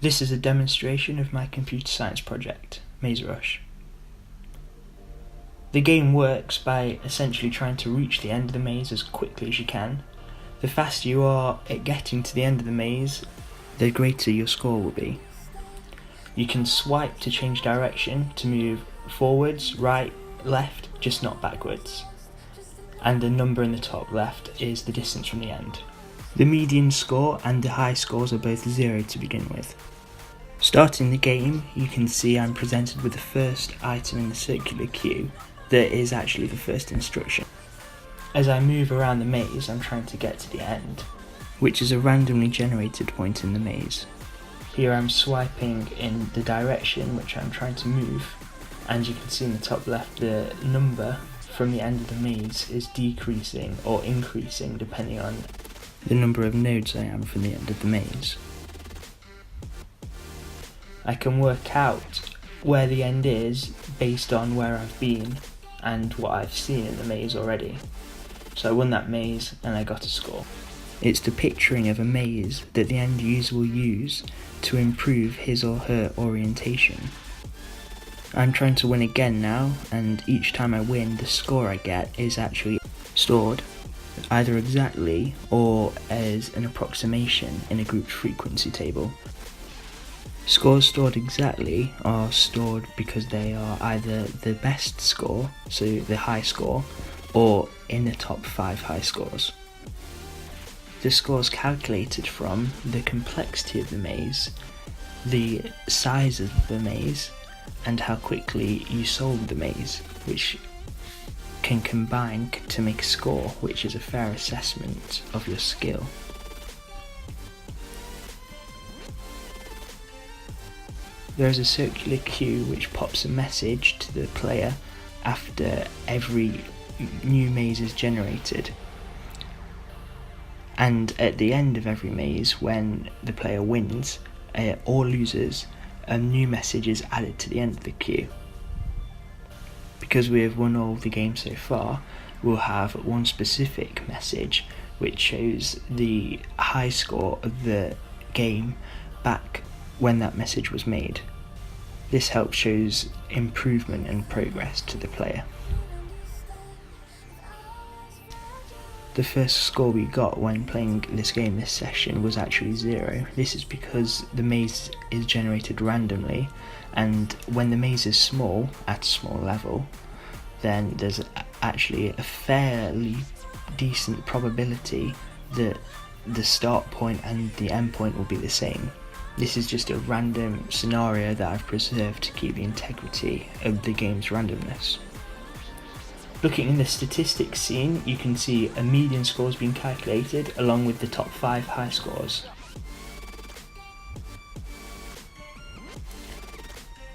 This is a demonstration of my computer science project, Maze Rush. The game works by essentially trying to reach the end of the maze as quickly as you can. The faster you are at getting to the end of the maze, the greater your score will be. You can swipe to change direction, to move forwards, right, left, just not backwards. And the number in the top left is the distance from the end. The median score and the high scores are both 0 to begin with. Starting the game, you can see I'm presented with the first item in the circular queue that is actually the first instruction. As I move around the maze, I'm trying to get to the end, which is a randomly generated point in the maze. Here I'm swiping in the direction which I'm trying to move, and you can see in the top left the number from the end of the maze is decreasing or increasing depending on the number of nodes I am from the end of the maze. I can work out where the end is based on where I've been and what I've seen in the maze already. So I won that maze and I got a score. It's the picturing of a maze that the end user will use to improve his or her orientation. I'm trying to win again now, and each time I win, the score I get is actually stored either exactly or as an approximation in a grouped frequency table. Scores stored exactly are stored because they are either the best score, so the high score, or in the top 5 high scores. The scores calculated from the complexity of the maze, the size of the maze, and how quickly you solve the maze, which can combine to make a score which is a fair assessment of your skill. There is a circular queue which pops a message to the player after every new maze is generated. And at the end of every maze, when the player wins or loses, a new message is added to the end of the queue. Because we have won all the games so far, we'll have one specific message which shows the high score of the game back when that message was made. This helps shows improvement and progress to the player. The first score we got when playing this game this session was actually 0. This is because the maze is generated randomly, and when the maze is small, at a small level, then there's actually a fairly decent probability that the start point and the end point will be the same. This is just a random scenario that I've preserved to keep the integrity of the game's randomness. Looking in the statistics scene, you can see a median score has been calculated along with the top 5 high scores.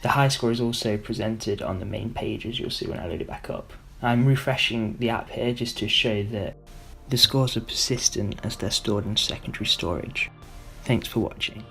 The high score is also presented on the main page, as you'll see when I load it back up. I'm refreshing the app here just to show that the scores are persistent as they're stored in secondary storage. Thanks for watching.